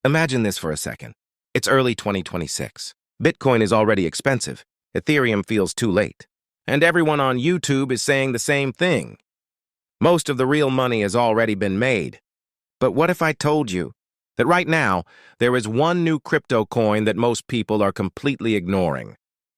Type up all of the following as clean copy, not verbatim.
Imagine this for a second. It's early 2026. Bitcoin is already expensive. Ethereum feels too late. And everyone on YouTube is saying the same thing. Most of the real money has already been made. But what if I told you that right now there is one new crypto coin that most people are completely ignoring?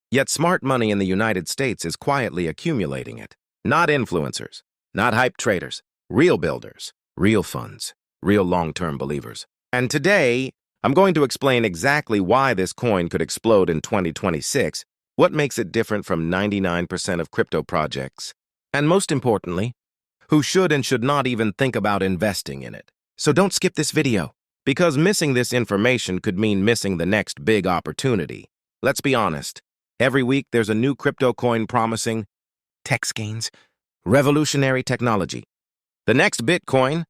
Yet smart money in the United States is quietly accumulating it. Not influencers, not hype traders, real builders, real funds, real long-term believers. And today, I'm going to explain exactly why this coin could explode in 2026, what makes it different from 99% of crypto projects, and most importantly, who should and should not even think about investing in it. So don't skip this video, because missing this information could mean missing the next big opportunity. Let's be honest, every week there's a new crypto coin promising tax gains, revolutionary technology, the next Bitcoin.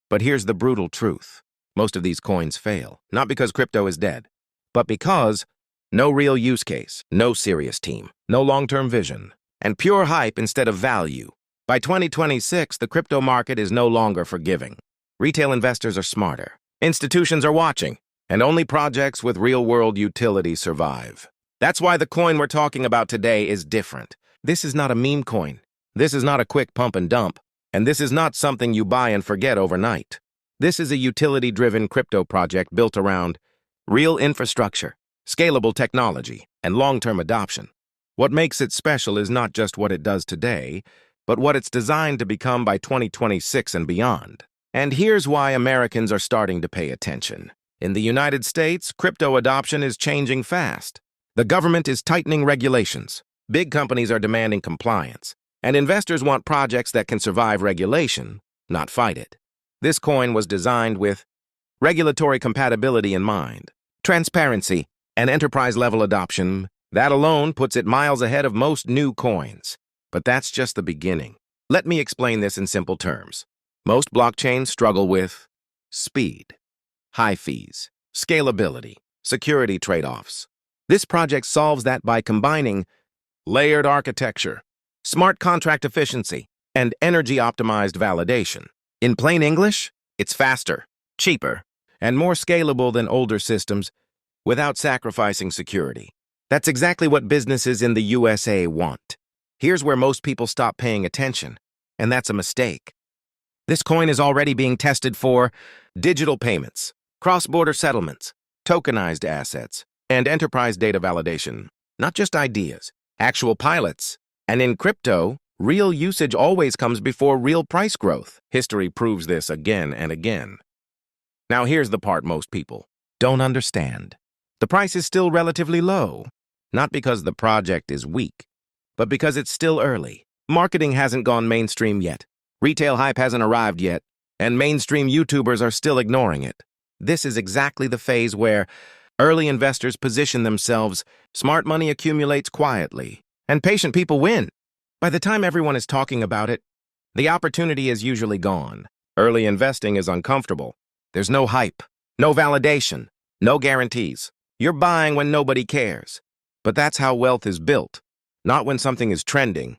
But here's the brutal truth. Most of these coins fail, not because crypto is dead, but because no real use case, no serious team, no long-term vision, and pure hype instead of value. By 2026, the crypto market is no longer forgiving. Retail investors are smarter. Institutions are watching, and only projects with real-world utility survive. That's why the coin we're talking about today is different. This is not a meme coin. This is not a quick pump and dump. And this is not something you buy and forget overnight. This is a utility-driven crypto project built around real infrastructure, scalable technology, and long-term adoption. What makes it special is not just what it does today, but what it's designed to become by 2026 and beyond. And here's why Americans are starting to pay attention. In the United States, crypto adoption is changing fast. The government is tightening regulations. Big companies are demanding compliance. And investors want projects that can survive regulation, not fight it. This coin was designed with regulatory compatibility in mind, transparency, and enterprise-level adoption. That alone puts it miles ahead of most new coins. But that's just the beginning. Let me explain this in simple terms. Most blockchains struggle with speed, high fees, scalability, security trade-offs. This project solves that by combining layered architecture, smart contract efficiency, and energy-optimized validation. In plain English, it's faster, cheaper, and more scalable than older systems without sacrificing security. That's exactly what businesses in the USA want. Here's where most people stop paying attention, and that's a mistake. This coin is already being tested for digital payments, cross-border settlements, tokenized assets, and enterprise data validation. Not just ideas, actual pilots. And in crypto, real usage always comes before real price growth. History proves this again and again. Now here's the part most people don't understand. The price is still relatively low, not because the project is weak, but because it's still early. Marketing hasn't gone mainstream yet. Retail hype hasn't arrived yet, and mainstream YouTubers are still ignoring it. This is exactly the phase where early investors position themselves, smart money accumulates quietly, and patient people win. By the time everyone is talking about it, the opportunity is usually gone. Early investing is uncomfortable. There's no hype, no validation, no guarantees. You're buying when nobody cares. But that's how wealth is built. Not when something is trending,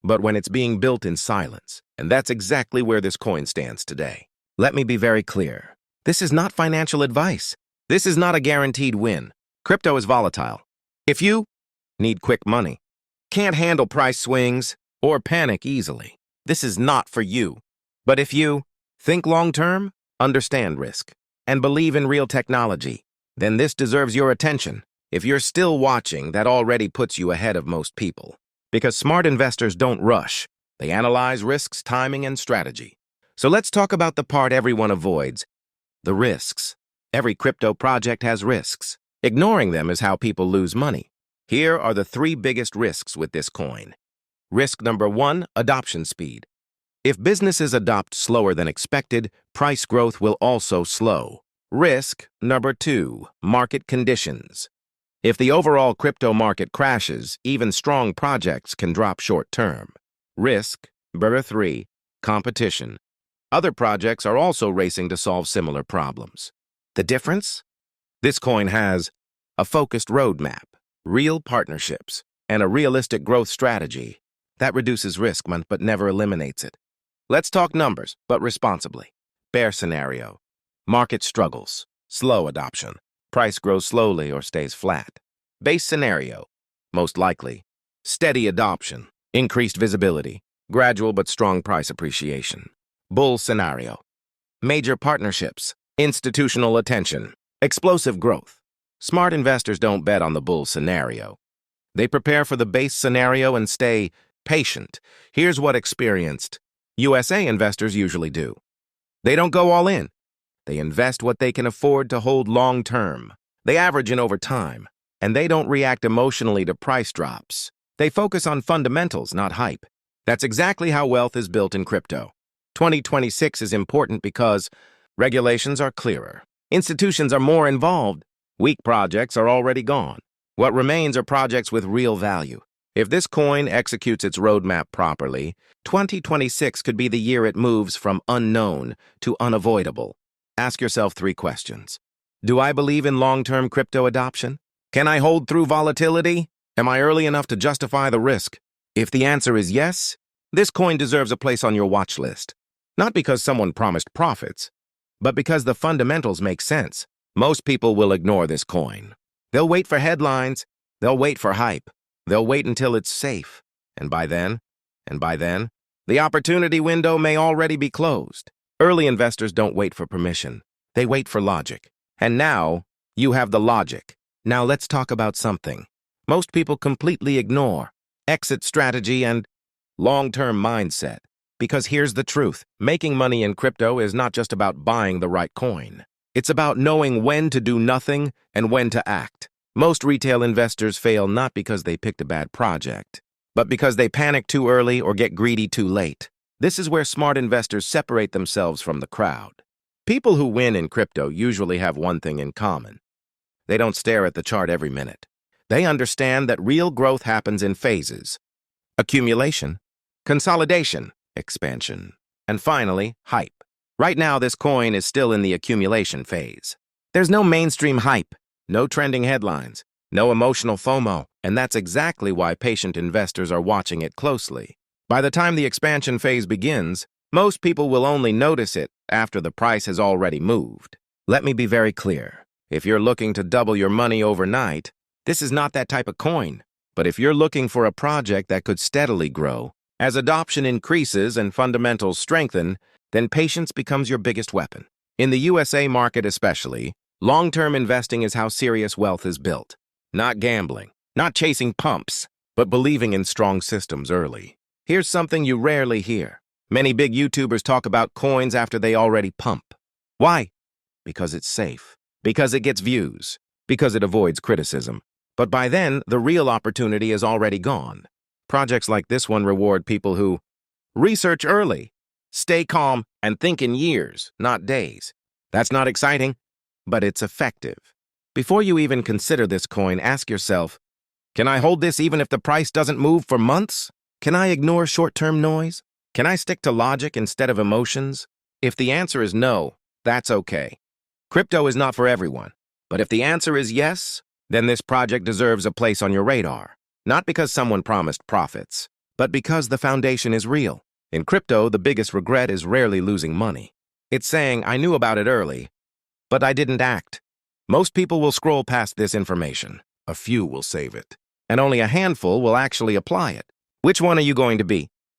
but when it's being built in silence. And that's exactly where this coin stands today. Let me be very clear. This is not financial advice. This is not a guaranteed win. Crypto is volatile. If you need quick money, can't handle price swings, or panic easily, this is not for you. But if you think long-term, understand risk, and believe in real technology, then this deserves your attention. If you're still watching, that already puts you ahead of most people. Because smart investors don't rush. They analyze risks, timing, and strategy. So let's talk about the part everyone avoids, the risks. Every crypto project has risks. Ignoring them is how people lose money. Here are the 3 biggest risks with this coin. Risk number 1, adoption speed. If businesses adopt slower than expected, price growth will also slow. Risk number 2, market conditions. If the overall crypto market crashes, even strong projects can drop short-term. Risk number 3, competition. Other projects are also racing to solve similar problems. The difference? This coin has a focused roadmap, real partnerships, and a realistic growth strategy. That reduces risk but never eliminates it. Let's talk numbers, but responsibly. Bear scenario. Market struggles. slow adoption. Price grows slowly or stays flat. Base scenario, most likely. Steady adoption, increased visibility, gradual but strong price appreciation. Bull scenario, major partnerships, institutional attention, explosive growth. Smart investors don't bet on the bull scenario. They prepare for the base scenario and stay patient. Here's what experienced USA investors usually do. They don't go all in. They invest what they can afford to hold long term. They average in over time, and they don't react emotionally to price drops. They focus on fundamentals, not hype. That's exactly how wealth is built in crypto. 2026 is important because regulations are clearer. Institutions are more involved. Weak projects are already gone. What remains are projects with real value. If this coin executes its roadmap properly, 2026 could be the year it moves from unknown to unavoidable. Ask yourself 3 questions. Do I believe in long-term crypto adoption? Can I hold through volatility? Am I early enough to justify the risk? If the answer is yes, this coin deserves a place on your watch list. Not because someone promised profits, but because the fundamentals make sense. Most people will ignore this coin. They'll wait for headlines. They'll wait for hype. They'll wait until it's safe. And by then, the opportunity window may already be closed. Early investors don't wait for permission. They wait for logic. And now, you have the logic. Now let's talk about something most people completely ignore: exit strategy and long-term mindset. Because here's the truth. Making money in crypto is not just about buying the right coin. It's about knowing when to do nothing and when to act. Most retail investors fail not because they picked a bad project, but because they panic too early or get greedy too late. This is where smart investors separate themselves from the crowd. People who win in crypto usually have one thing in common. They don't stare at the chart every minute. They understand that real growth happens in phases: accumulation, consolidation, expansion, and finally, hype. Right now, this coin is still in the accumulation phase. There's no mainstream hype, no trending headlines, no emotional FOMO, and that's exactly why patient investors are watching it closely. By the time the expansion phase begins, most people will only notice it after the price has already moved. Let me be very clear. If you're looking to double your money overnight, this is not that type of coin. But if you're looking for a project that could steadily grow, as adoption increases and fundamentals strengthen, then patience becomes your biggest weapon. In the USA market especially, long-term investing is how serious wealth is built. Not gambling, not chasing pumps, but believing in strong systems early. Here's something you rarely hear. Many big YouTubers talk about coins after they already pump. Why? Because it's safe. Because it gets views. Because it avoids criticism. But by then, the real opportunity is already gone. Projects like this one reward people who research early, stay calm, and think in years, not days. That's not exciting, but it's effective. Before you even consider this coin, ask yourself, can I hold this even if the price doesn't move for months? Can I ignore short-term noise? Can I stick to logic instead of emotions? If the answer is no, that's okay. Crypto is not for everyone. But if the answer is yes, then this project deserves a place on your radar. Not because someone promised profits, but because the foundation is real. In crypto, the biggest regret is rarely losing money. It's saying, I knew about it early, but I didn't act. Most people will scroll past this information. A few will save it. And only a handful will actually apply it. Which one are you going to be?